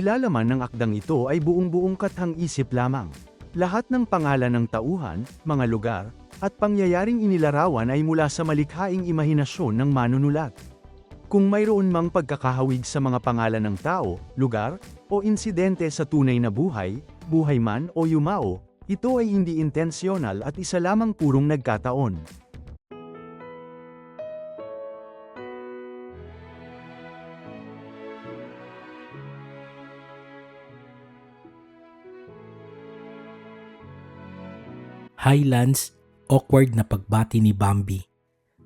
nilalaman ng akdang ito ay buong-buong kathang-isip lamang. Lahat ng pangalan ng tauhan, mga lugar, at pangyayaring inilarawan ay mula sa malikhaing imahinasyon ng manunulat. Kung mayroon mang pagkakahawig sa mga pangalan ng tao, lugar, o insidente sa tunay na buhay, buhay man o yumao, ito ay hindi intensyonal at isa lamang purong nagkataon. Hi Lance, awkward na pagbati ni Bambi.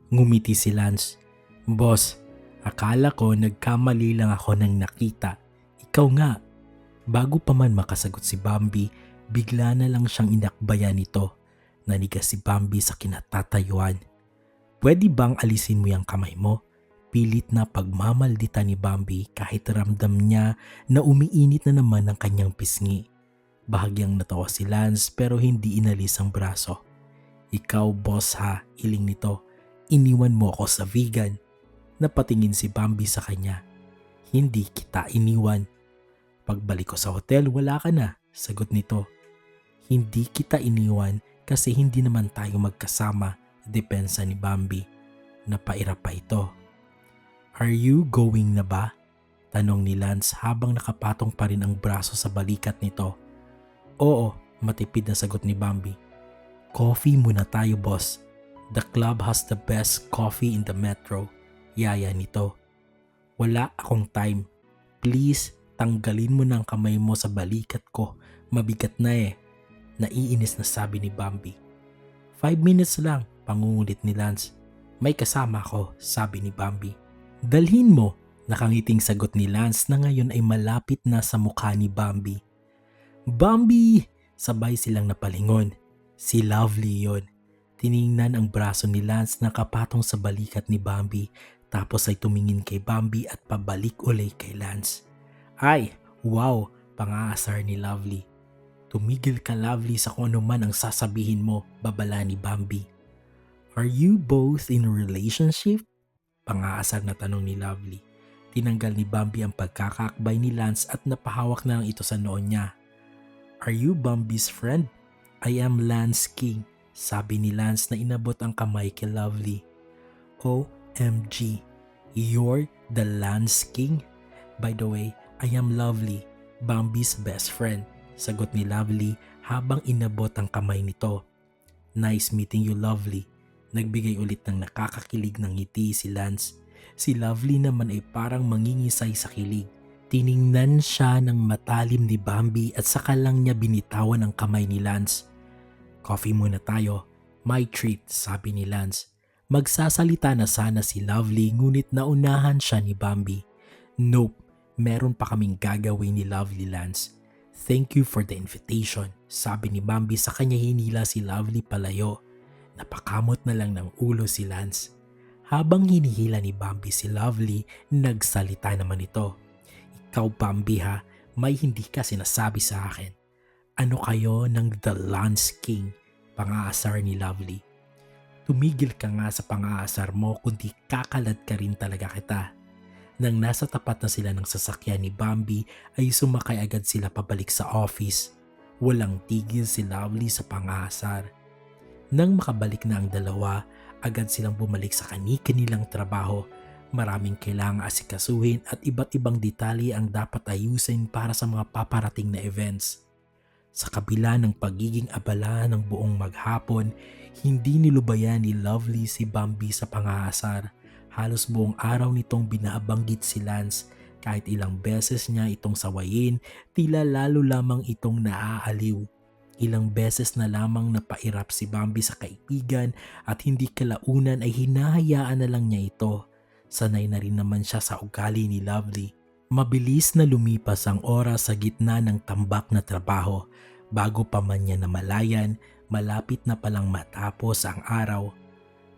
Ngumiti si Lance. Boss, akala ko nagkamali lang ako ng nakita. Ikaw nga. Bago pa man makasagot si Bambi, bigla na lang siyang inakbayan nito. Nanigas si Bambi sa kinatatayuan. Pwede bang alisin mo yung kamay mo? Pilit na pagmamaldita ni Bambi kahit ramdam niya na umiinit na naman ang kanyang pisngi. Bahagyang natawa si Lance pero hindi inalis ang braso. Ikaw boss ha, iling nito. Iniwan mo ako sa vegan. Napatingin si Bambi sa kanya. Hindi kita iniwan. Pagbalik ko sa hotel, wala ka na, sagot nito. Hindi kita iniwan kasi hindi naman tayo magkasama, depensa ni Bambi. Napairap pa ito. Are you going na ba? Tanong ni Lance habang nakapatong pa rin ang braso sa balikat nito. Oo, matipid na sagot ni Bambi. Coffee muna tayo boss. The club has the best coffee in the metro. Yaya nito. Wala akong time. Please, tanggalin mo ng kamay mo sa balikat ko. Mabigat na eh. Naiinis na sabi ni Bambi. 5 minutes lang, pangungulit ni Lance. May kasama ko, sabi ni Bambi. Dalhin mo, nakangiting sagot ni Lance na ngayon ay malapit na sa mukha ni Bambi. Bambi! Sabay silang napalingon. Si Lovely yon. Tiningnan ang braso ni Lance na kapatong sa balikat ni Bambi tapos ay tumingin kay Bambi at pabalik uli kay Lance. Ay, wow, pangaasar ni Lovely. Tumigil ka Lovely sa kung ano man ang sasabihin mo, babala ni Bambi. Are you both in a relationship? Pangaasar na tanong ni Lovely. Tinanggal ni Bambi ang pagkakaakbay ni Lance at napahawak na lang ito sa noon niya. Are you Bambi's friend? I am Lance King, sabi ni Lance na inabot ang kamay kay Lovely. OMG, you're the Lance King? By the way, I am Lovely, Bambi's best friend, sagot ni Lovely habang inabot ang kamay nito. Nice meeting you Lovely. Nagbigay ulit ng nakakakilig ng ngiti si Lance. Si Lovely naman ay parang mangingisay sa kilig. Tiningnan siya ng matalim ni Bambi at saka lang niya binitawan ang kamay ni Lance. Coffee muna tayo. My treat, sabi ni Lance. Magsasalita na sana si Lovely ngunit naunahan siya ni Bambi. Nope, meron pa kaming gagawin ni Lovely Lance. Thank you for the invitation, sabi ni Bambi sa kanya hinila si Lovely palayo. Napakamot na lang ng ulo si Lance. Habang hinihila ni Bambi si Lovely, nagsalita naman ito. Ikaw Bambi ha, may hindi ka sinasabi sa akin. Ano kayo ng The Lance King? Pangaasar ni Lovely. Tumigil ka nga sa pangaasar mo kundi kakalad ka rin talaga kita. Nang nasa tapat na sila ng sasakyan ni Bambi ay sumakay agad sila pabalik sa office. Walang tigil si Lovely sa pangaasar. Nang makabalik na ang dalawa, agad silang bumalik sa kani-kanilang trabaho. Maraming kailangang asikasuhin at iba't ibang detalye ang dapat ayusin para sa mga paparating na events. Sa kabila ng pagiging abala ng buong maghapon, hindi nilubayan ni Lovely si Bambi sa pangaasar. Halos buong araw nitong binabanggit si Lance. Kahit ilang beses niya itong sawayin, tila lalo lamang itong naaaliw. Ilang beses na lamang napairap si Bambi sa kaibigan at hindi kalaunan ay hinahayaan na lang niya ito. Sanay na rin naman siya sa ugali ni Lovely. Mabilis na lumipas ang oras sa gitna ng tambak na trabaho. Bago pa man niya namalayan, malapit na palang matapos ang araw.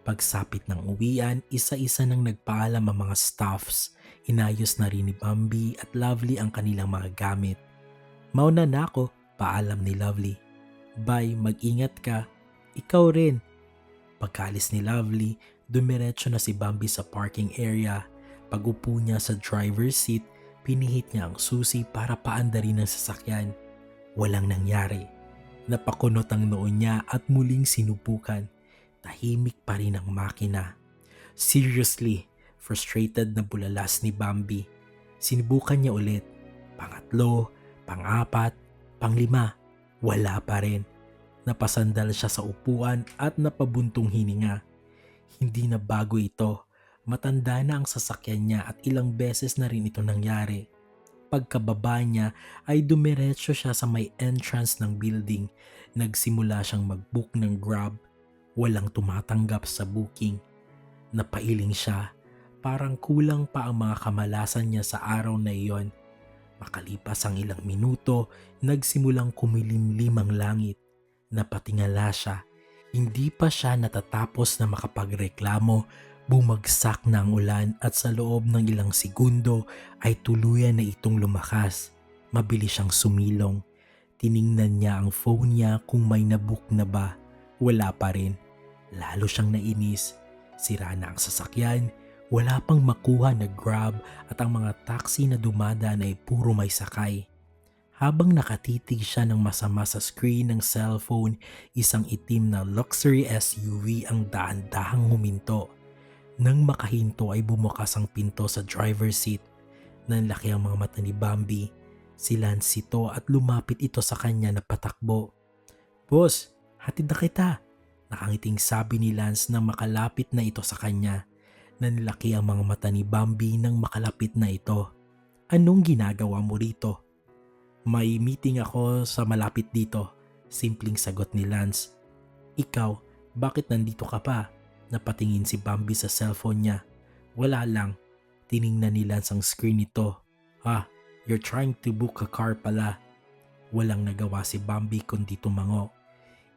Pagsapit ng uwian, isa-isa nang nagpaalam ang mga staffs. Inayos na rin ni Bambi at Lovely ang kanilang mga gamit. Mauna na ako, paalam ni Lovely. Bye, mag-ingat ka. Ikaw rin. Pagkalis ni Lovely, dumiretso na si Bambi sa parking area. Pag-upo niya sa driver's seat, Pinihit niya ang susi para paandarin ng sasakyan. Walang nangyari. Napakunot ang noo niya at muling sinubukan. Tahimik pa rin ang makina. Seriously, frustrated na bulalas ni Bambi. Sinubukan niya ulit. Pangatlo, pang-apat, pang-lima. Wala pa rin. Napasandal siya sa upuan at napabuntong hininga. Hindi na bago ito. Matanda na ang sasakyan niya at ilang beses na rin ito nangyari. Pagkababa niya ay dumiretso siya sa may entrance ng building. Nagsimula siyang mag-book ng Grab. Walang tumatanggap sa booking. Napailing siya. Parang kulang pa ang mga kamalasan niya sa araw na iyon. Makalipas ang ilang minuto, nagsimulang kumilimlim ang langit. Napatingala siya. Hindi pa siya natatapos na makapagreklamo, bumagsak na ang ulan at sa loob ng ilang segundo ay tuluyan na itong lumakas. Mabilis siyang sumilong. Tiningnan niya ang phone niya kung may nabook na ba. Wala pa rin. Lalo siyang nainis. Sira na ang sasakyan. Wala pang makuha na Grab at ang mga taxi na dumadaan ay puro may sakay. Habang nakatitig siya ng masama sa screen ng cellphone, isang itim na luxury SUV ang daan-dahang huminto. Nang makahinto ay bumukas ang pinto sa driver's seat. Nanlaki ang mga mata ni Bambi. Si Lance ito at lumapit ito sa kanya na patakbo. "Boss, hatid na kita." Nakangiting sabi ni Lance nang makalapit na ito sa kanya. Nanlaki ang mga mata ni Bambi nang makalapit na ito. "Anong ginagawa mo rito?" "May meeting ako sa malapit dito," simpleng sagot ni Lance. "Ikaw, bakit nandito ka pa?" Napatingin si Bambi sa cellphone niya. "Wala lang." Tiningnan ni Lance ang screen nito. "You're trying to book a car pala." Walang nagawa si Bambi kundi tumango.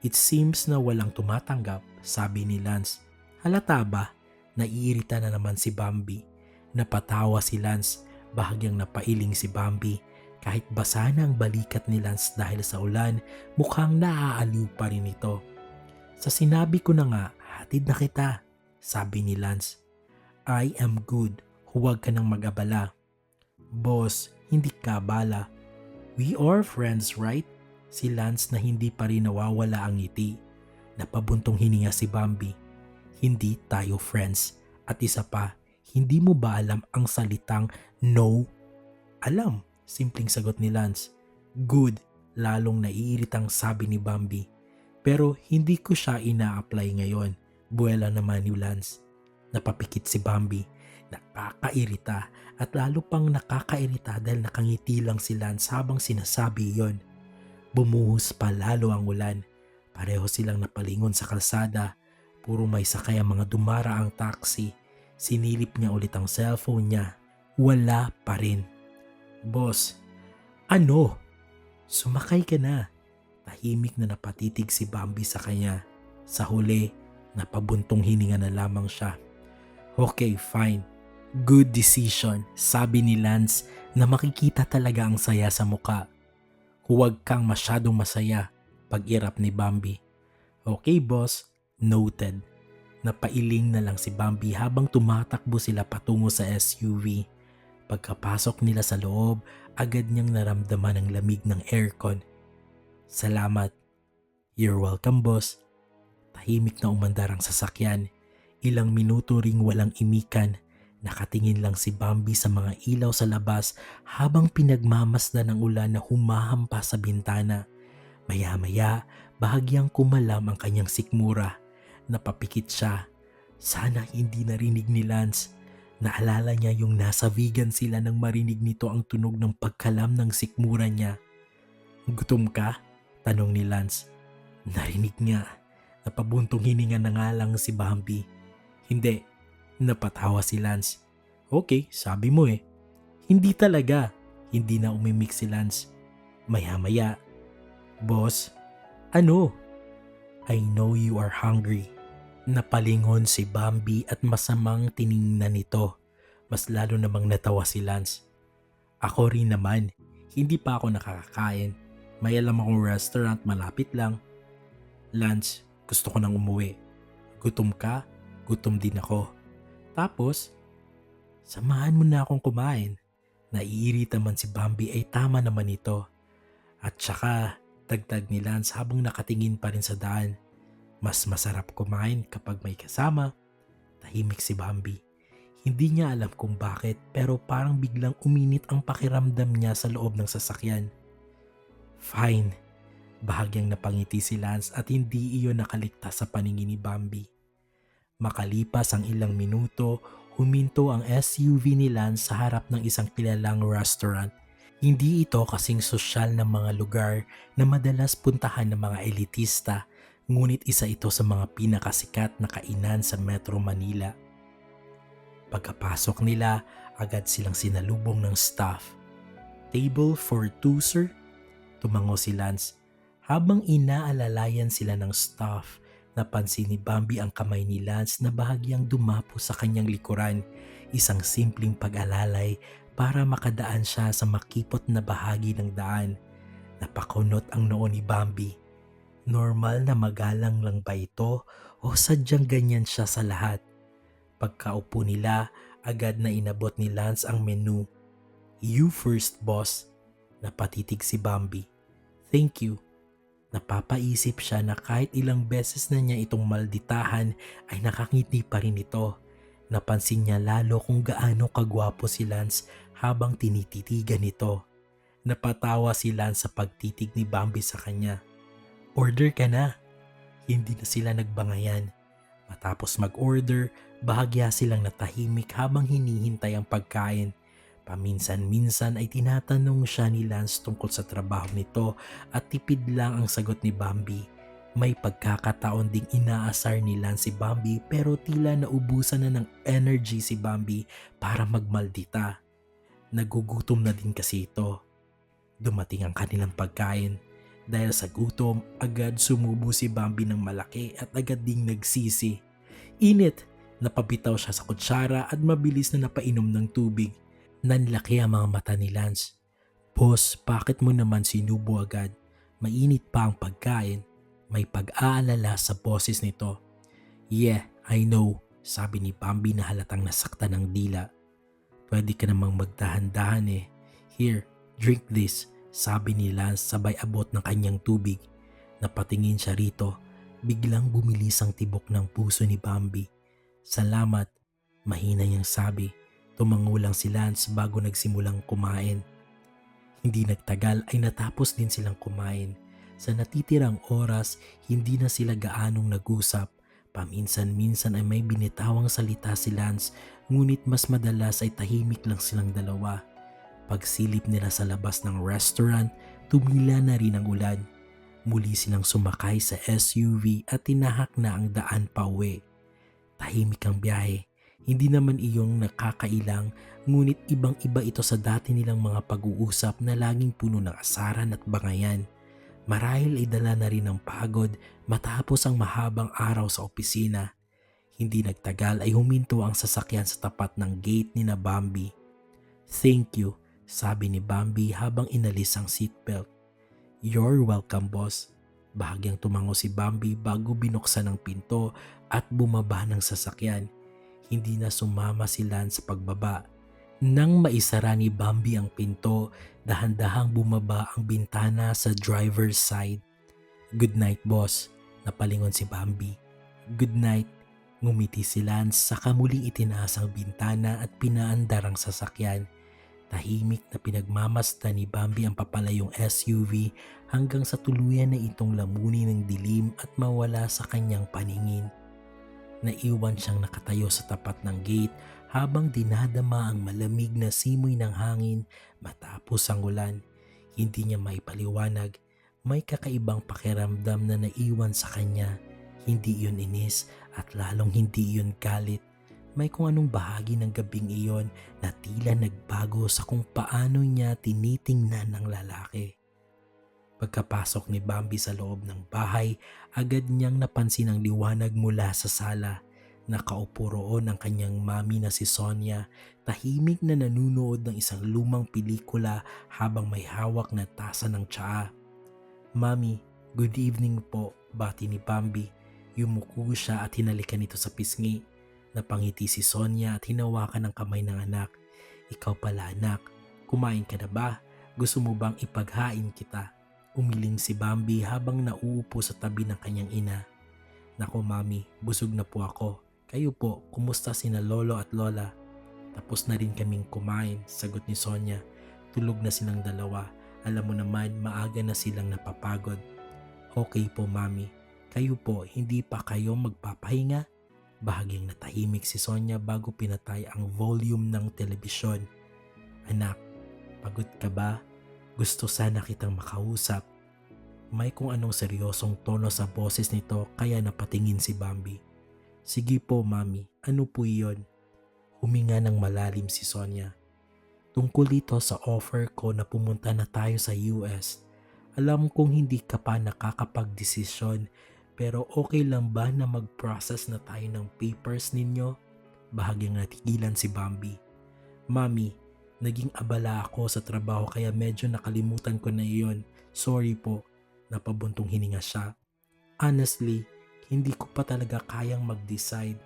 "It seems na walang tumatanggap," sabi ni Lance. Halata ba? Naiirita na naman si Bambi. Napatawa si Lance. Bahagyang napailing si Bambi. Kahit basa na ang balikat ni Lance dahil sa ulan, mukhang naaaliw pa rin ito. "Sa sinabi ko na nga, hatid na kita," sabi ni Lance. "I am good. Huwag ka nang mag-abala." "Boss, hindi ka abala. We are friends, right?" Si Lance na hindi pa rin nawawala ang ngiti. Napabuntong hininga si Bambi. "Hindi tayo friends. At isa pa, hindi mo ba alam ang salitang no?" "Alam," simpleng sagot ni Lance. "Good," lalong naiiritang sabi ni Bambi. "Pero hindi ko siya ina-apply ngayon." Buwela naman ni Lance. Napapikit si Bambi. Nakakairita at lalo pang nakakairita dahil nakangiti lang si Lance habang sinasabi iyon. Bumuhos pa lalo ang ulan. Pareho silang napalingon sa kalsada. Puro may sakay ang mga dumaraang taxi. Sinilip niya ulit ang cellphone niya. Wala pa rin. "Boss, ano?" "Sumakay ka na." Tahimik na napatitig si Bambi sa kanya. Sa huli, napabuntong hininga na lamang siya. "Okay, fine. Good decision," sabi ni Lance na makikita talaga ang saya sa muka. "Huwag kang masyadong masaya," pag-irap ni Bambi. "Okay, boss. Noted." Napailing na lang si Bambi habang tumatakbo sila patungo sa SUV. Pagkapasok nila sa loob, agad niyang naramdaman ang lamig ng aircon. "Salamat." "You're welcome, boss." Tahimik na umandar ang sasakyan. Ilang minuto ring walang imikan. Nakatingin lang si Bambi sa mga ilaw sa labas habang pinagmamasdan ng ulan na humahampas sa bintana. Maya-maya, bahagyang kumalam ang kanyang sikmura. Napapikit siya. Sana hindi narinig ni Lance. Naalala niya yung nasa vegan sila nang marinig nito ang tunog ng pagkalam ng sikmura niya. "Gutom ka?" tanong ni Lance. Narinig niya. Napabuntong hininga na nga lang si Bambi. "Hindi." Napatawa si Lance. "Okay, sabi mo eh." "Hindi talaga." Hindi na umimik si Lance. Maya-maya, "Boss, ano?" "I know you are hungry." Napalingon si Bambi at masamang tiningnan nito. Mas lalo namang natawa si Lance. "Ako rin naman. Hindi pa ako nakakakain. May alam akong restaurant malapit lang." "Lance, gusto ko nang umuwi." "Gutom ka? Gutom din ako." "Tapos?" "Samahan mo na akong kumain." Naiirita man si Bambi ay tama naman ito. At saka, dagdag ni Lance habang nakatingin pa rin sa daan. Mas masarap kumain kapag may kasama. Tahimik si Bambi. Hindi niya alam kung bakit pero parang biglang uminit ang pakiramdam niya sa loob ng sasakyan. Fine. Bahagyang napangiti si Lance at hindi iyon nakaligtas sa paningin ni Bambi. Makalipas ang ilang minuto, huminto ang SUV ni Lance sa harap ng isang kilalang restaurant. Hindi ito kasing sosyal na mga lugar na madalas puntahan ng mga elitista, ngunit isa ito sa mga pinakasikat na kainan sa Metro Manila. Pagkapasok nila, agad silang sinalubong ng staff. "Table for two, sir?" Tumango si Lance. Habang inaalalayan sila ng staff, napansin ni Bambi ang kamay ni Lance na bahagyang dumapo sa kanyang likuran, isang simpleng pag-alalay para makadaan siya sa makipot na bahagi ng daan. Napakunot ang noo ni Bambi. Normal na magalang lang ba ito o sadyang ganyan siya sa lahat? Pagkaupo nila, agad na inabot ni Lance ang menu. "You first, boss." Napatitig si Bambi. "Thank you." Napapaisip siya na kahit ilang beses na niya itong malditahan ay nakangiti pa rin ito. Napansin niya lalo kung gaano kagwapo si Lance habang tinititigan ito. Napatawa si Lance sa pagtitig ni Bambi sa kanya. "Order ka na." Hindi na sila nagbangayan. Matapos mag-order, bahagya silang natahimik habang hinihintay ang pagkain. Paminsan-minsan ay tinatanong siya ni Lance tungkol sa trabaho nito at tipid lang ang sagot ni Bambi. May pagkakataon ding inaasar ni Lance si Bambi pero tila naubusan na ng energy si Bambi para magmaldita. Nagugutom na din kasi ito. Dumating ang kanilang pagkain. Dahil sa gutom, agad sumubo si Bambi ng malaki at agad ding nagsisi. Init! Napabitaw siya sa kutsara at mabilis na napainom ng tubig. Nanlaki ang mga mata ni Lance. "Boss, bakit mo naman sinubo agad? Mainit pa ang pagkain." May pag-aalala sa boses nito. "Yeah, I know," sabi ni Bambi na halatang nasaktan ng dila. "Pwede ka namang magdahan-dahan eh. Here, drink this," sabi ni Lance sabay abot ng kanyang tubig. Napatingin siya rito. Biglang bumilis ang tibok ng puso ni Bambi. "Salamat," mahina niyang sabi. Tumango lang si Lance bago nagsimulang kumain. Hindi nagtagal ay natapos din silang kumain. Sa natitirang oras, hindi na sila gaanong nag-usap. Paminsan-minsan ay may binitawang salita si Lance, ngunit mas madalas ay tahimik lang silang dalawa. Pagsilip nila sa labas ng restaurant, tumila na rin ang ulan. Muli silang sumakay sa SUV at tinahak na ang daan pa uwi. Tahimik ang biyahe. Hindi naman iyong nakakailang, ngunit ibang-iba ito sa dati nilang mga pag-uusap na laging puno ng asaran at bangayan. Marahil ay dala na rin ng pagod matapos ang mahabang araw sa opisina. Hindi nagtagal ay huminto ang sasakyan sa tapat ng gate ni na Bambi. "Thank you," sabi ni Bambi habang inalis ang seatbelt. "You're welcome, boss." Bahagyang tumango si Bambi bago binuksan ang pinto at bumaba ng sasakyan. Hindi na sumama si Lance sa pagbaba. Nang maisara ni Bambi ang pinto, dahan-dahang bumaba ang bintana sa driver's side. "Good night, boss," napalingon si Bambi. "Good night," ngumiti si Lance saka muling itinaas ang bintana at pinaandar ang sasakyan. Tahimik na pinagmamasdan ni Bambi ang papalayong SUV hanggang sa tuluyan na itong lamunin ng dilim at mawala sa kanyang paningin. Naiwan siyang nakatayo sa tapat ng gate habang dinadama ang malamig na simoy ng hangin matapos ang ulan. Hindi niya maipaliwanag, may kakaibang pakiramdam na naiwan sa kanya. Hindi iyon inis at lalong hindi iyon galit. May kung anong bahagi ng gabing iyon na tila nagbago sa kung paano niya tinitingnan ng lalaki. Pagkapasok ni Bambi sa loob ng bahay, agad niyang napansin ang liwanag mula sa sala. Nakaupo roon ang kanyang mami na si Sonia, tahimik na nanunood ng isang lumang pelikula habang may hawak na tasa ng tsaa. "Mami, good evening po," bati ni Bambi. Yumuko siya at hinalikan ito sa pisngi. Napangiti si Sonia at hinawakan ang kamay ng anak. "Ikaw pala anak, Kumain ka na ba? Gusto mo bang ipaghain kita? Umiling si Bambi habang nauupo sa tabi ng kanyang ina. Nako mami, busog na po ako. Kayo po, kumusta sina lolo at lola? Tapos na rin kaming kumain, sagot ni Sonia. Tulog na silang dalawa. Alam mo naman, maaga na silang napapagod. Okay po mami. Kayo po, hindi pa kayo magpapahinga? Bahagyang natahimik si Sonia bago pinatay ang volume ng telebisyon. Anak, pagod ka ba? Gusto sana kitang makausap. May kung anong seryosong tono sa boses nito kaya napatingin si Bambi. Sige po mami, ano po iyon? Huminga ng malalim si Sonia. Tungkol ito sa offer ko na pumunta na tayo sa US. Alam kong hindi ka pa nakakapagdesisyon pero okay lang ba na mag-process na tayo ng papers ninyo? Bahagyang natigilan si Bambi. Mami, naging abala ako sa trabaho kaya medyo nakalimutan ko na iyon. Sorry po. Napabuntong hininga siya. Honestly, hindi ko pa talaga kayang mag-decide.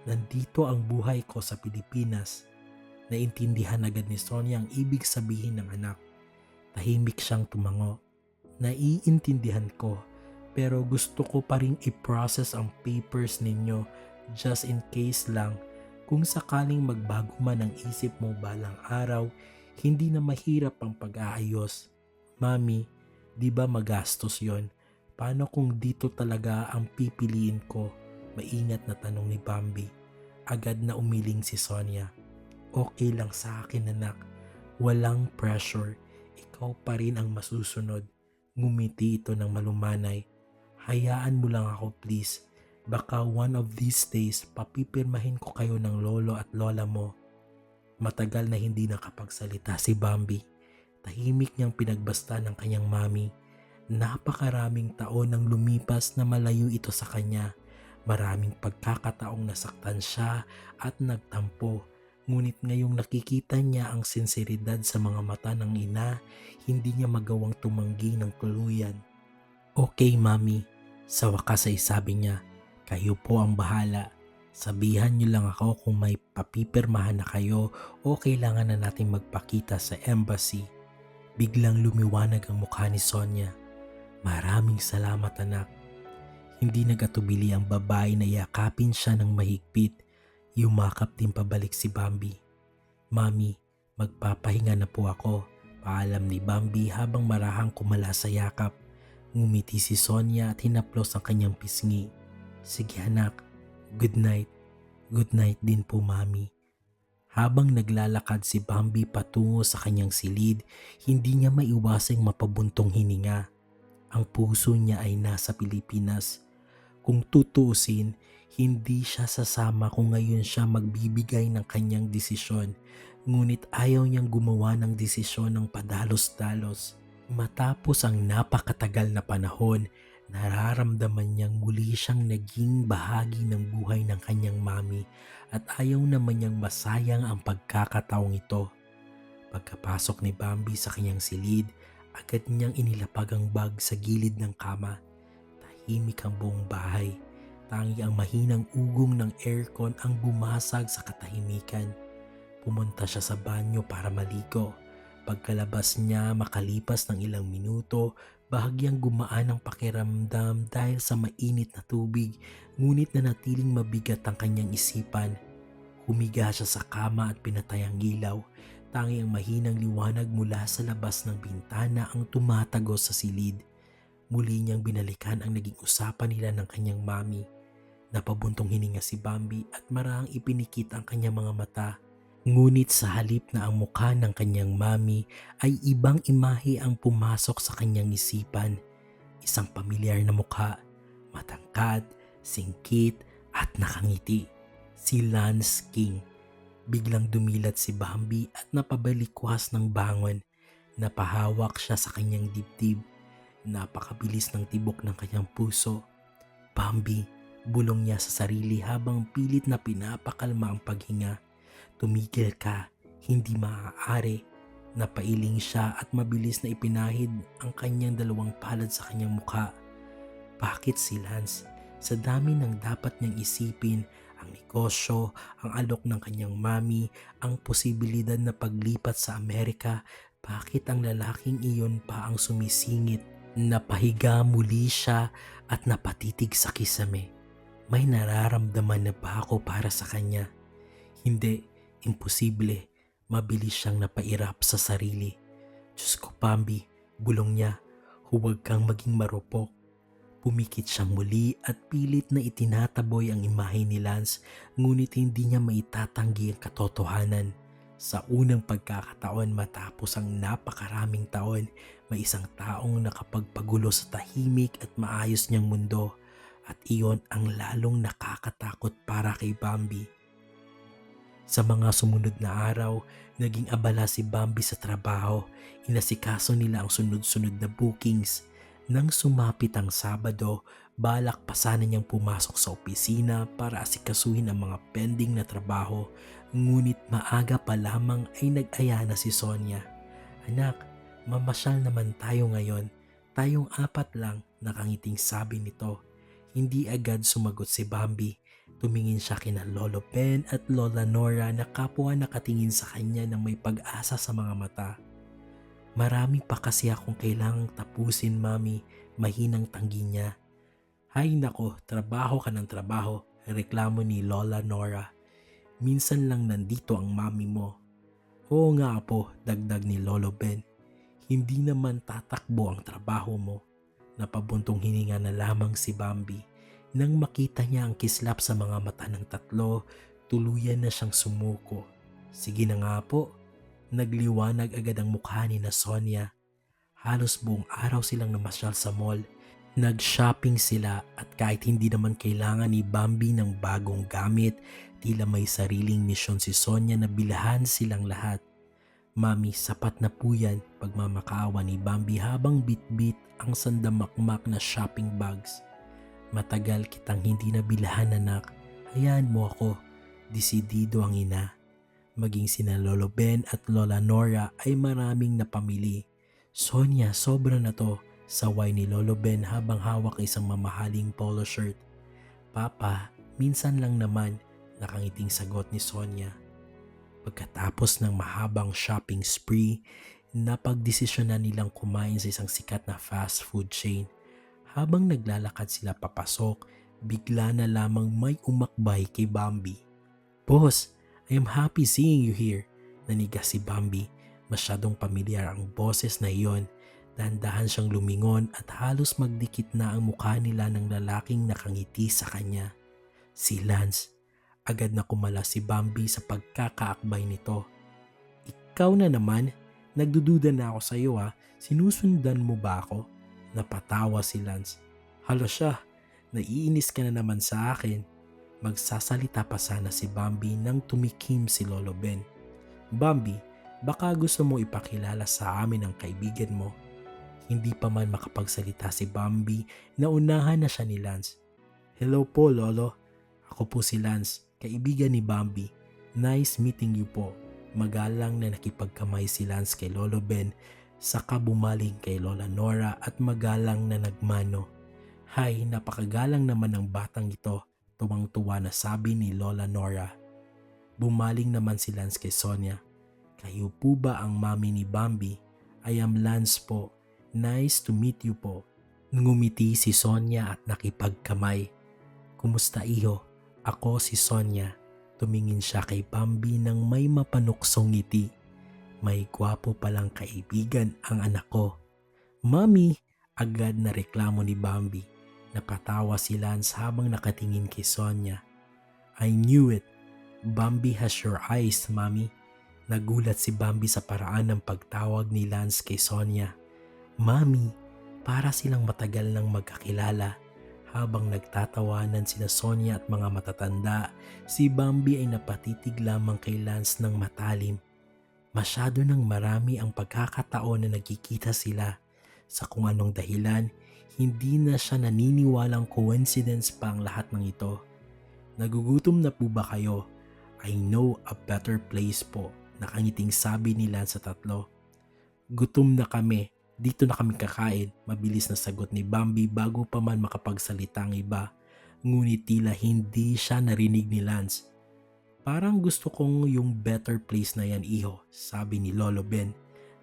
Nandito ang buhay ko sa Pilipinas. Naintindihan agad ni Sonia ang ibig sabihin ng anak. Tahimik siyang tumango. Naiintindihan ko, pero gusto ko pa rin i-process ang papers ninyo just in case lang kung sakaling magbago man ang isip mo balang araw, hindi na mahirap ang pag-aayos. Mami, di ba magastos yon? Paano kung dito talaga ang pipiliin ko? Maingat na tanong ni Bambi. Agad na umiling si Sonia. Okay lang sa akin anak. Walang pressure. Ikaw pa rin ang masusunod. Ngumiti ito ng malumanay. Hayaan mo lang ako please. Baka one of these days papipirmahin ko kayo ng lolo at lola mo. Matagal na hindi nakapagsalita si Bambi. Tahimik niyang pinagbasta ng kanyang mami. Napakaraming taon nang lumipas na malayo ito sa kanya. Maraming pagkakataong nasaktan siya at nagtampo. Ngunit ngayong nakikita niya ang sinseridad sa mga mata ng ina, hindi niya magawang tumanggi ng tuluyan. Okay mami, sa wakas ay sabi niya, kayo po ang bahala. Sabihan niyo lang ako kung may papipirmahan na kayo o kailangan na natin magpakita sa embassy. Biglang lumiwanag ang mukha ni Sonia. Maraming salamat anak. Hindi nagatubili ang babae na yakapin siya ng mahigpit. Yumakap din pabalik si Bambi. Mami, magpapahinga na po ako. Paalam ni Bambi habang marahang kumala sa yakap. Ngumiti si Sonia at hinaplos ang kanyang pisngi. Sige anak, good night. Good night din po mami. Habang naglalakad si Bambi patungo sa kanyang silid, hindi niya maiwasang mapabuntong hininga. Ang puso niya ay nasa Pilipinas. Kung tutuusin, hindi siya sasama kung ngayon siya magbibigay ng kanyang desisyon. Ngunit ayaw niyang gumawa ng desisyon ng padalos-dalos. Matapos ang napakatagal na panahon, nararamdaman niyang muli siyang naging bahagi ng buhay ng kanyang mami at ayaw naman niyang masayang ang pagkakataong ito. Pagkapasok ni Bambi sa kanyang silid, agad niyang inilapag ang bag sa gilid ng kama. Tahimik ang buong bahay. Tangi ang mahinang ugong ng aircon ang bumasag sa katahimikan. Pumunta siya sa banyo para maligo. Pagkalabas niya makalipas ng ilang minuto, bahagyang gumaan ang pakiramdam dahil sa mainit na tubig, ngunit nanatiling mabigat ang kanyang isipan. Humiga siya sa kama at pinatay ang ilaw. Tangi ang mahinang liwanag mula sa labas ng bintana ang tumatagos sa silid. Muli niyang binalikan ang naging usapan nila ng kanyang mami. Napabuntong hininga si Bambi at marahang ipinikit ang kanyang mga mata. Ngunit sa halip na ang mukha ng kanyang mami ay ibang imahe ang pumasok sa kanyang isipan. Isang pamilyar na mukha, matangkad, singkit at nakangiti. Si Lance King. Biglang dumilat si Bambi at napabalikwas ng bangon. Napahawak siya sa kanyang dibdib. Napakabilis ng tibok ng kanyang puso. Bambi, bulong niya sa sarili habang pilit na pinapakalma ang paghinga. Tumigil ka, hindi maaari. Napailing siya at mabilis na ipinahid ang kanyang dalawang palad sa kanyang mukha. Bakit si Lance? Sa dami ng dapat niyang isipin Ang negosyo, ang alok ng kanyang mami, ang posibilidad na paglipat sa Amerika. Bakit ang lalaking iyon pa ang sumisingit? Napahiga muli siya at napatitig sa kisame. May nararamdaman na ba ako para sa kanya? Hindi, imposible. Mabilis siyang napairap sa sarili. Diyos ko, Bambi, bulong niya, huwag kang maging marupok. Pumikit siyang muli at pilit na itinataboy ang imahe ni Lance, ngunit hindi niya maitatanggi ang katotohanan. Sa unang pagkakataon matapos ang napakaraming taon, may isang taong nakapagpagulo sa tahimik at maayos niyang mundo, at iyon ang lalong nakakatakot para kay Bambi. Sa mga sumunod na araw, naging abala si Bambi sa trabaho. Inasikaso nila ang sunod-sunod na bookings. Nang sumapit ang Sabado, balak pa sana niyang pumasok sa opisina para asikasuhin ang mga pending na trabaho. Ngunit maaga pa lamang ay nag-aya na si Sonia. Anak, mamasyal naman tayo ngayon. Tayong apat lang, nakangiting sabi nito. Hindi agad sumagot si Bambi. Tumingin siya kina Lolo Ben at Lola Nora na kapwa nakatingin sa kanya ng may pag-asa sa mga mata. Marami pa kasi akong kailangang tapusin, Mami, mahinang tanggi niya. Hay nako, trabaho ka ng trabaho, reklamo ni Lola Nora. Minsan lang nandito ang mami mo. Oo nga po, dagdag ni Lolo Ben. Hindi naman tatakbo ang trabaho mo. Napabuntong hininga na lamang si Bambi. Nang makita niya ang kislap sa mga mata ng tatlo, tuluyan na siyang sumuko. Sige na nga po. Nagliwanag agad ang mukha ni na Sonia. Halos buong araw silang namasyal sa mall. Nag-shopping sila at kahit hindi naman kailangan ni Bambi ng bagong gamit, tila may sariling misyon si Sonia na bilhan silang lahat. Mami, sapat na po yan, pagmamakaawa ni Bambi habang bitbit ang sandamakmak na shopping bags. Matagal kitang hindi nabilhan, anak. Hayaan mo ako. Desidido ang ina. Maging sina Lolo Ben at Lola Nora ay maraming napamili. Sonia, sobra na to, saway ni Lolo Ben habang hawak isang mamahaling polo shirt. Papa, minsan lang naman, nakangiting sagot ni Sonia. Pagkatapos ng mahabang shopping spree, napagdesisyon na nilang kumain sa isang sikat na fast food chain. Habang naglalakad sila papasok, bigla na lamang may umakbay kay Bambi. Boss, I am happy seeing you here. Naniga si Bambi. Masyadong pamilyar ang boses na iyon. Dahan-dahan siyang lumingon at halos magdikit na ang mukha nila ng lalaking nakangiti sa kanya. Si Lance. Agad na kumala si Bambi sa pagkakaakbay nito. Ikaw na naman. Nagdududa na ako sa iyo ha. Sinusundan mo ba ako? Napatawa si Lance. Hala siya, naiinis ka na naman sa akin. Magsasalita pa sana si Bambi nang tumikim si Lolo Ben. Bambi, baka gusto mo ipakilala sa amin ang kaibigan mo. Hindi pa man makapagsalita si Bambi, naunahan na siya ni Lance. Hello po, Lolo. Ako po si Lance, kaibigan ni Bambi. Nice meeting you po. Magalang na nakipagkamay si Lance kay Lolo Ben, saka bumaling kay Lola Nora at magalang na nagmano. Hay, napakagalang naman ng batang ito, tuwang-tuwa na sabi ni Lola Nora. Bumaling naman si Lance kay Sonia. Kayo po ba ang mami ni Bambi? I am Lance po. Nice to meet you po. Ngumiti si Sonia at nakipagkamay. Kumusta iho? Ako si Sonia. Tumingin siya kay Bambi nang may mapanuksong ngiti. May gwapo palang kaibigan ang anak ko. Mami, agad na reklamo ni Bambi. Napatawa si Lance habang nakatingin kay Sonia. I knew it. Bambi has your eyes, Mami. Nagulat si Bambi sa paraan ng pagtawag ni Lance kay Sonia. Mami, para silang matagal nang magkakilala. Habang nagtatawanan sina Sonia at mga matatanda, si Bambi ay napatitig lamang kay Lance ng matalim. Masyado nang marami ang pagkakataon na nagkikita sila. Sa kung anong dahilan, hindi na siya naniniwalang coincidence pa ang lahat ng ito. Nagugutom na po ba kayo? I know a better place po, nakangiting sabi nila sa tatlo. Gutom na kami, dito na kami kakain, mabilis na sagot ni Bambi bago pa man makapagsalita ang iba. ngunit tila hindi siya narinig ni Lance. Parang gusto kong yung better place na yan, iho, sabi ni Lolo Ben.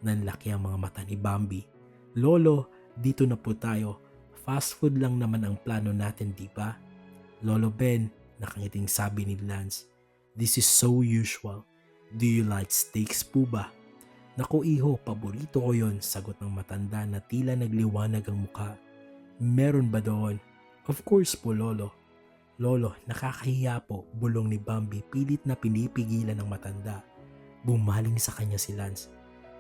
Nanlaki ang mga mata ni Bambi. Lolo, dito na po tayo. Fast food lang naman ang plano natin, di ba? Lolo Ben, nakangiting sabi ni Lance. This is so usual. Do you like steaks po ba? Naku iho, paborito ko yon, sagot ng matanda na tila nagliwanag ang mukha. Meron ba doon? Of course po, Lolo. Lolo, nakakahiya po, bulong ni Bambi, pilit na pinipigilan ng matanda. Bumaling sa kanya si Lance.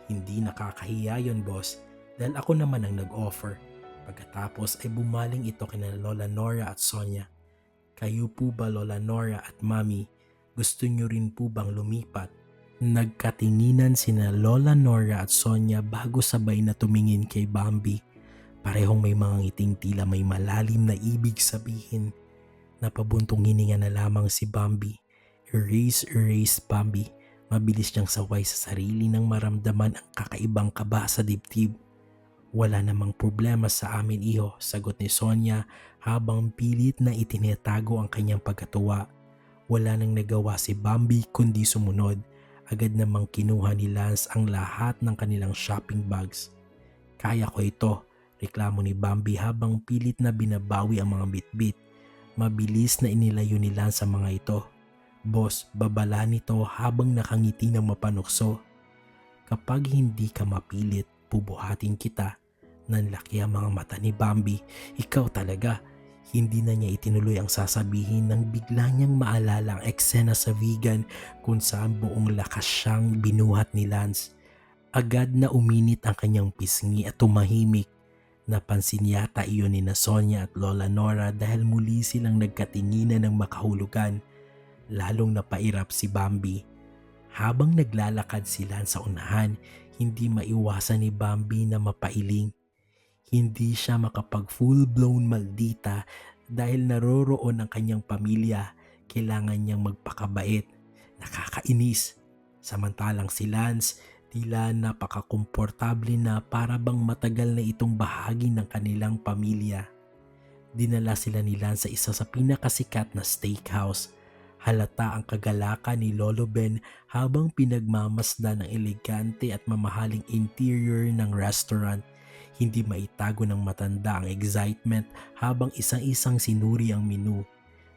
Hindi nakakahiya yon, boss, dahil ako naman ang nag-offer. Pagkatapos ay bumaling ito kina Lola Nora at Sonia. Kayo po ba, Lola Nora at Mami, gusto nyo rin po bang lumipat? Nagkatinginan sina Lola Nora at Sonia bago sabay na tumingin kay Bambi. Parehong may mga ngiting tila may malalim na ibig sabihin. Napabuntong hininga na lamang si Bambi. Erase Bambi. Mabilis niyang saway sa sarili nang maramdaman ang kakaibang kaba sa dibdib. Wala namang problema sa amin iho, sagot ni Sonia habang pilit na itinatago ang kanyang pagkatuwa. Wala nang nagawa si Bambi kundi sumunod. Agad namang kinuha ni Lance ang lahat ng kanilang shopping bags. Kaya ko ito, reklamo ni Bambi habang pilit na binabawi ang mga bitbit. Mabilis na inilayo ni Lance ang mga ito. Boss, babala nito habang nakangiti ng mapanukso. Kapag hindi ka mapilit, bubuhatin kita. Nanlaki ang mga mata ni Bambi. Ikaw talaga. Hindi na niya itinuloy ang sasabihin nang bigla niyang maalala ang eksena sa vegan kung saan buong lakas siyang binuhat ni Lance. Agad na uminit ang kanyang pisngi at tumahimik. Napansin yata iyon ni Sonia at Lola Nora dahil muli silang nagkatinginan ng makahulugan. Lalong napairap si Bambi. Habang naglalakad sila sa unahan, hindi maiwasan ni Bambi na mapailing. Hindi siya makapag full-blown maldita dahil naroroon ang kanyang pamilya. Kailangan niyang magpakabait. Nakakainis. Samantalang si Lance, tila napakakomportable na para bang matagal na itong bahagi ng kanilang pamilya. Dinala sila ni Lance sa isa sa pinakasikat na steakhouse. Halata ang kagalakan ni Lolo Ben habang pinagmamasdan ang elegante at mamahaling interior ng restaurant. Hindi maitago ng matanda ang excitement habang isang-isang sinuri ang menu.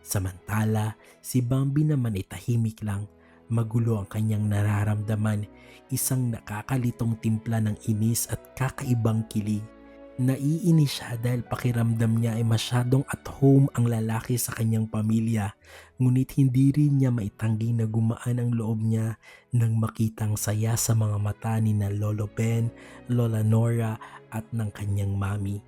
Samantala, si Bambi naman ay tahimik lang. Magulo ang kanyang nararamdaman, isang nakakalitong timpla ng inis at kakaibang kilig. Naiinis siya dahil pakiramdam niya ay masyadong at home ang lalaki sa kanyang pamilya, ngunit hindi rin niya maitanggi na gumaan ang loob niya nang makitang saya sa mga mata ni na Lolo Ben, Lola Nora at ng kanyang mami.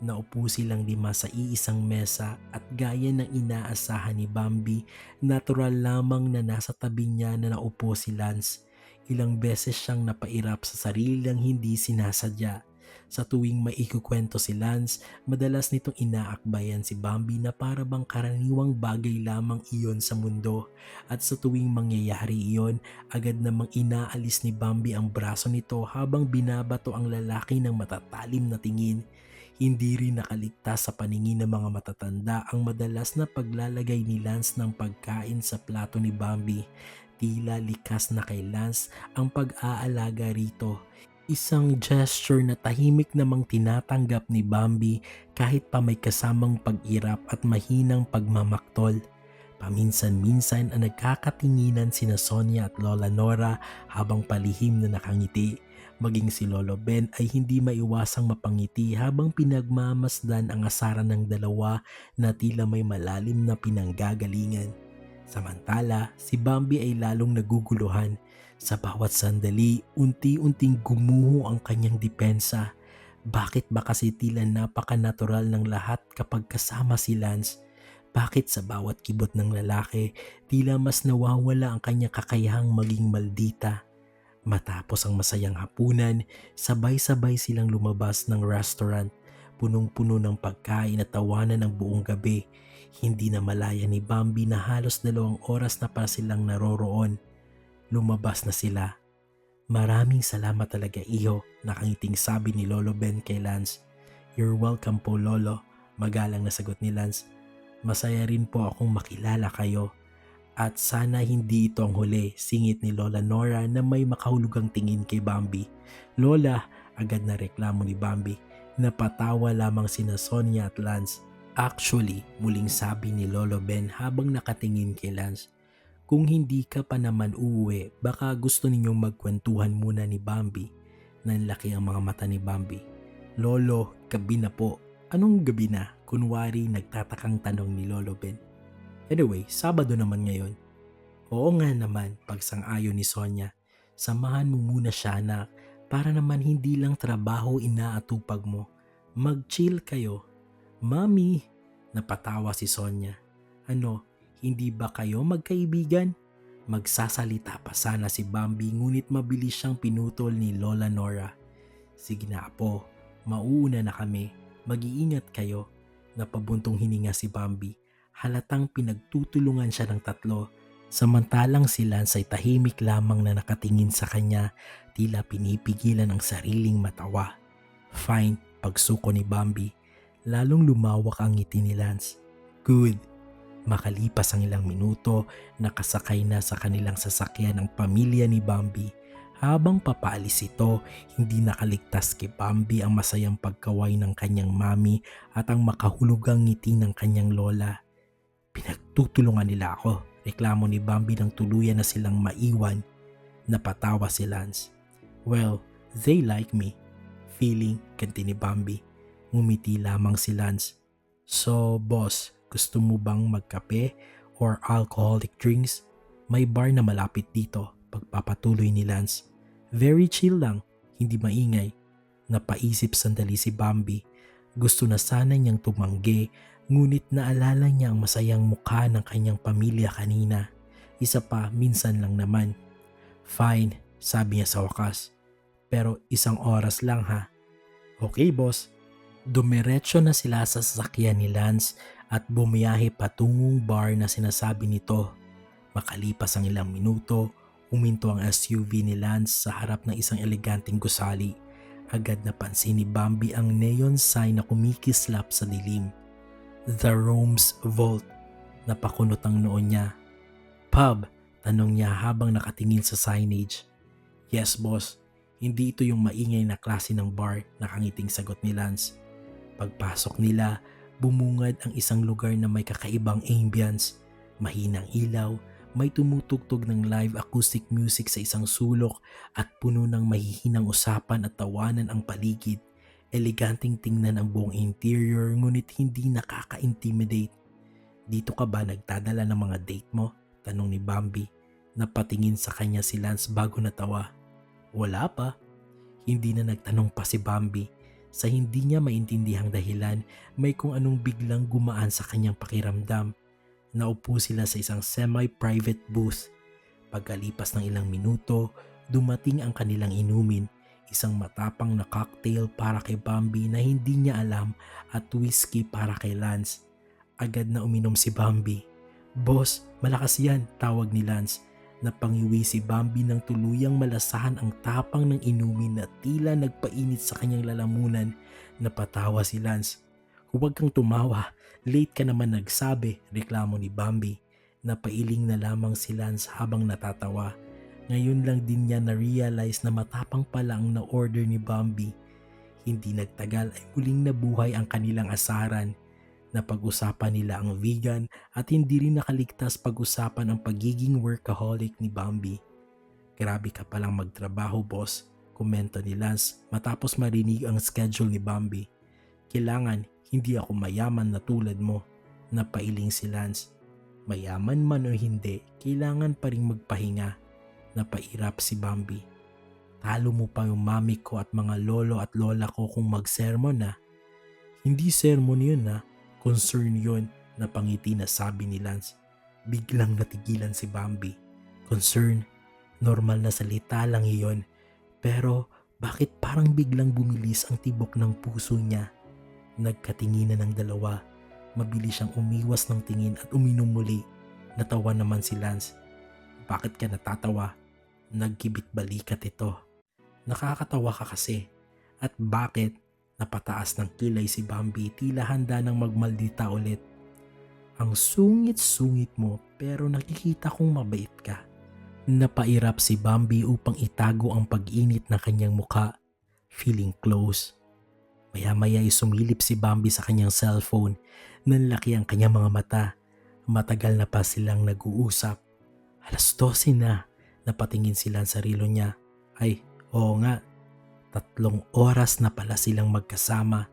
Naupo silang 5 sa iisang mesa at gaya ng inaasahan ni Bambi, natural lamang na nasa tabi niya na naupo si Lance. Ilang beses siyang napairap sa sarili lang hindi sinasadya. Sa tuwing may ikukwento si Lance, madalas nitong inaakbayan si Bambi na para bang karaniwang bagay lamang iyon sa mundo. At sa tuwing mangyayari iyon, agad namang inaalis ni Bambi ang braso nito habang binabato ang lalaki ng matatalim na tingin. Hindi rin nakaligtas sa paningin ng mga matatanda ang madalas na paglalagay ni Lance ng pagkain sa plato ni Bambi. Tila likas na kay Lance ang pag-aalaga rito. Isang gesture na tahimik namang tinatanggap ni Bambi kahit pa may kasamang pag-irap at mahinang pagmamaktol. Paminsan-minsan ang nagkakatinginan sina Sonia at Lola Nora habang palihim na nakangiti. Maging si Lolo Ben ay hindi maiwasang mapangiti habang pinagmamasdan ang asaran ng dalawa na tila may malalim na pinanggagalingan. Samantala, si Bambi ay lalong naguguluhan. Sa bawat sandali, unti-unting gumuho ang kanyang depensa. Bakit ba kasi tila napaka-natural ng lahat kapag kasama si Lance? Bakit sa bawat kibot ng lalaki, tila mas nawawala ang kanyang kakayahang maging maldita? Matapos ang masayang hapunan, sabay-sabay silang lumabas ng restaurant. Punong-puno ng pagkain at tawanan ng buong gabi. Hindi na malaya ni Bambi na halos 2 oras na pa silang naroroon. Lumabas na sila. Maraming salamat talaga iho, nakangiting sabi ni Lolo Ben kay Lance. You're welcome po Lolo, magalang na sagot ni Lance. Masaya rin po akong makilala kayo. At sana hindi ito ang huli, singit ni Lola Nora na may makahulugang tingin kay Bambi. Lola, agad na reklamo ni Bambi. Napatawa lamang sina Sonia at Lance. Actually, muling sabi ni Lolo Ben habang nakatingin kay Lance. Kung hindi ka pa naman uuwi, baka gusto ninyong magkwentuhan muna ni Bambi. Nanlaki ang mga mata ni Bambi. Lolo, gabi na po. Anong gabi na? Kunwari nagtatakang tanong ni Lolo Ben. Anyway, Sabado naman ngayon. Oo nga naman, pagsang-ayon ni Sonia. Samahan mo muna siya na para naman hindi lang trabaho inaatupag mo. Mag-chill kayo. Mami, napatawa si Sonia. Ano, hindi ba kayo magkaibigan? Magsasalita pa sana si Bambi ngunit mabilis siyang pinutol ni Lola Nora. Sige na apo, mauuna na kami. Mag-iingat kayo. Napabuntong hininga si Bambi. Halatang pinagtutulungan siya ng tatlo. Samantalang si Lance ay tahimik lamang na nakatingin sa kanya, tila pinipigilan ang sariling matawa. Fine, pagsuko ni Bambi. Lalong lumawak ang ngiti ni Lance. Good. Makalipas ang ilang minuto, nakasakay na sa kanilang sasakyan ang pamilya ni Bambi. Habang papaalis ito, hindi nakaligtas kay Bambi ang masayang pagkaway ng kanyang mami at ang makahulugang ngiti ng kanyang lola. Pinagtutulungan nila ako, reklamo ni Bambi nang tuluyan na silang maiwan. Napatawa si Lance. Well, they like me. Feeling, ganti ni Bambi. Ngumiti lamang si Lance. So, boss, gusto mo bang magkape or alcoholic drinks? May bar na malapit dito, pagpapatuloy ni Lance. Very chill lang, hindi maingay. Napaisip sandali si Bambi. Gusto na sana niyang tumanggi, ngunit naalala niya ang masayang mukha ng kanyang pamilya kanina. Isa pa, minsan lang naman. Fine, sabi niya sa wakas. Pero 1 oras lang ha. Okay boss. Dumiretso na sila sa sasakyan ni Lance at bumiyahe patungong bar na sinasabi nito. Makalipas ang ilang minuto, uminto ang SUV ni Lance sa harap ng isang eleganteng gusali. Agad napansin ni Bambi ang neon sign na kumikislap sa dilim. The Rome's Vault. Napakunot ang noon niya. Pub? Tanong niya habang nakatingin sa signage. Yes boss, hindi ito yung maingay na klase ng bar, nakangiting sagot ni Lance. Pagpasok nila, bumungad ang isang lugar na may kakaibang ambience. Mahinang ilaw, may tumutugtog ng live acoustic music sa isang sulok at puno ng mahihinang usapan at tawanan ang paligid. Eleganteng tingnan ang buong interior ngunit hindi nakaka-intimidate. Dito ka ba nagdadala ng mga date mo? Tanong ni Bambi. Napatingin sa kanya si Lance bago natawa. Wala pa. Hindi na nagtanong pa si Bambi. Sa hindi niya maintindihang dahilan, may kung anong biglang gumaan sa kanyang pakiramdam. Naupo sila sa isang semi-private booth. Pagkalipas ng ilang minuto, dumating ang kanilang inumin. Isang matapang na cocktail para kay Bambi na hindi niya alam at whiskey para kay Lance. Agad na uminom si Bambi. Boss, malakas yan, tawag ni Lance. Napangiwi si Bambi nang tuluyang malasahan ang tapang ng inumin na tila nagpainit sa kanyang lalamunan. Napatawa si Lance. Huwag kang tumawa, late ka naman nagsabi, reklamo ni Bambi. Napailing na lamang si Lance habang natatawa. Ngayon lang din niya na-realize na matapang pala ang na-order ni Bambi. Hindi nagtagal ay muling nabuhay ang kanilang asaran. Napag-usapan nila ang vegan at hindi rin nakaligtas pag-usapan ang pagiging workaholic ni Bambi. Grabe ka palang magtrabaho boss, komento ni Lance matapos marinig ang schedule ni Bambi. Kailangan hindi ako mayaman na tulad mo, napailing si Lance. Mayaman man o hindi, kailangan pa rin magpahinga. Napairap si Bambi. Talo mo pa yung mami ko at mga lolo at lola ko kung mag-sermon na. Hindi sermon yun na, concern yun, napangiti na sabi ni Lance. Biglang natigilan si Bambi. Concern, normal na salita lang iyon. Pero bakit parang biglang bumilis ang tibok ng puso niya? Nagkatinginan ng dalawa. Mabilis siyang umiwas ng tingin at uminom muli. Natawa naman si Lance. Bakit ka natatawa? Nagkibit balikat ito. Nakakatawa ka kasi. At bakit? Napataas ng kilay si Bambi, tila handa nang magmaldita ulit. Ang sungit-sungit mo pero nakikita kong mabait ka. Napairap si Bambi upang itago ang pag-init na kanyang muka, feeling close. Maya-maya ay sumilip si Bambi sa kanyang cellphone. Nanlaki ang kanyang mga mata. Matagal na pa silang nag-uusap. 12:00 na. Napatingin sila sa relo niya. Ay, oo nga. 3 oras na pala silang magkasama.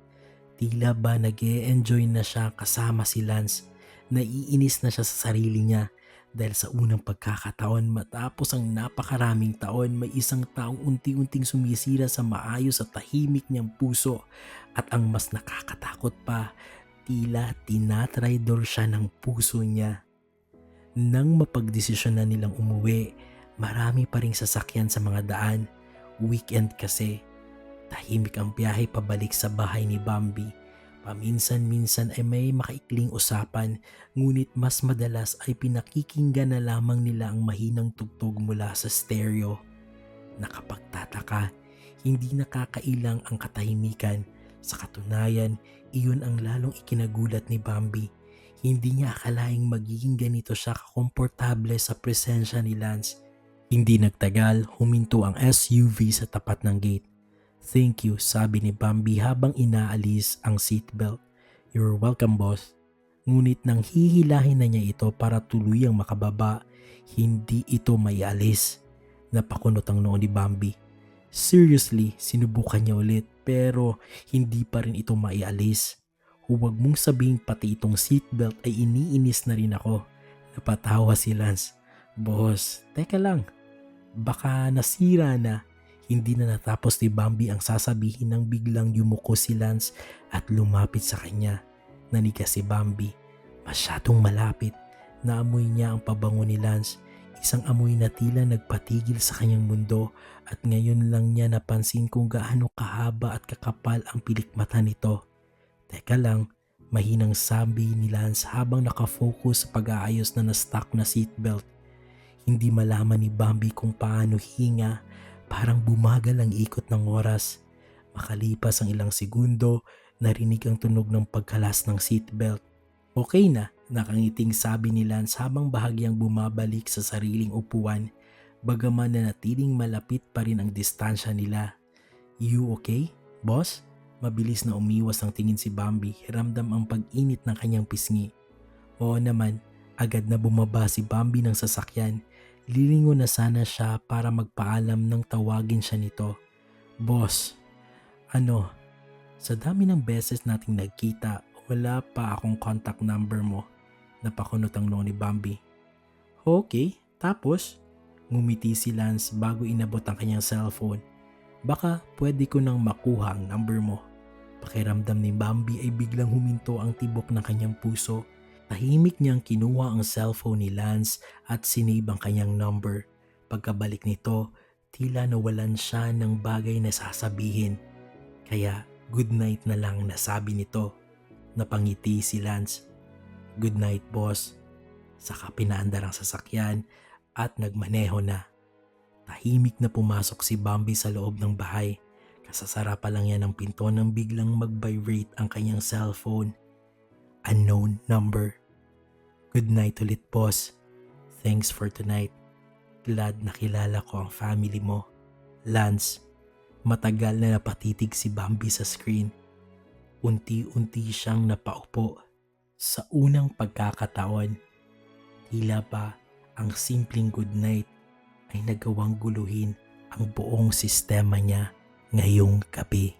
Tila ba nag-e-enjoy na siya kasama si Lance. Naiinis na siya sa sarili niya dahil sa unang pagkakataon matapos ang napakaraming taon may isang taong unti-unting sumisira sa maayos at tahimik niyang puso. At ang mas nakakatakot pa, tila tinatraidor siya ng puso niya. Nang mapagdesisyon na nilang umuwi, marami pa ring sasakyan sa mga daan. Weekend kasi. Tahimik ang biyahe pabalik sa bahay ni Bambi. Paminsan-minsan ay may makaikling usapan, ngunit mas madalas ay pinakikinggan na lamang nila ang mahinang tugtog mula sa stereo. Nakapagtataka, hindi nakakailang ang katahimikan. Sa katunayan, iyon ang lalong ikinagulat ni Bambi. Hindi niya akalaing magiging ganito siya kakomportable sa presensya ni Lance. Hindi nagtagal, huminto ang SUV sa tapat ng gate. "Thank you," sabi ni Bambi habang inaalis ang seatbelt. "You're welcome, boss." Ngunit nang hihilahin na niya ito para tuluyang makababa, hindi ito maialis. Napakunot ang noo ni Bambi. Seriously, sinubukan niya ulit pero hindi pa rin ito maialis. "Huwag mong sabihin pati itong seatbelt ay iniinis na rin ako." Napatawa si Lance. "Boss, teka lang. Baka nasira na." Hindi na natapos ni Bambi ang sasabihin nang biglang yumuko si Lance at lumapit sa kanya. Nanigas si Bambi. Masyadong malapit. Naamoy niya ang pabango ni Lance. Isang amoy na tila nagpatigil sa kanyang mundo at ngayon lang niya napansin kung gaano kahaba at kakapal ang pilikmata nito. "Teka lang," mahinang sabi ni Lance habang nakafocus sa pag-aayos na na-stuck na seatbelt. Hindi malaman ni Bambi kung paano hinga. Parang bumagal ang ikot ng oras. Makalipas ang ilang segundo, narinig ang tunog ng pagkalas ng seatbelt. "Okay na," nakangiting sabi ni Lance habang bahagyang bumabalik sa sariling upuan. Bagaman nanatiling malapit pa rin ang distansya nila. "You okay, boss?" Mabilis na umiwas ang tingin si Bambi. Ramdam ang pag-init ng kanyang pisngi. Oo naman, agad na bumaba si Bambi ng sasakyan. Lilingon na sana siya para magpaalam nang tawagin siya nito. "Boss, sa dami ng beses nating nagkita, wala pa akong contact number mo." Napakunot ang noo ni Bambi. "Okay, tapos?" Ngumiti si Lance bago inabot ang kanyang cellphone. "Baka pwede ko nang makuha ang number mo." Pakiramdam ni Bambi ay biglang huminto ang tibok ng kanyang puso. Tahimik niyang kinuha ang cellphone ni Lance at sinave ang kanyang number. Pagkabalik nito, tila nawalan siya ng bagay na sasabihin. Kaya good night na lang nasabi nito. Napangiti si Lance. "Good night, boss." Saka pinaandar ang sasakyan at nagmaneho na. Tahimik na pumasok si Bambi sa loob ng bahay. Kasasara pa lang yan ng pinto nang biglang mag-vibrate ang kanyang cellphone. Unknown number. "Good night ulit, boss. Thanks for tonight. Glad nakilala ko ang family mo. Lance." Matagal na napatitig si Bambi sa screen. Unti-unti siyang napaupo. Sa unang pagkakataon, tila ba ang simpleng good night ay nagawang guluhin ang buong sistema niya ngayong gabi.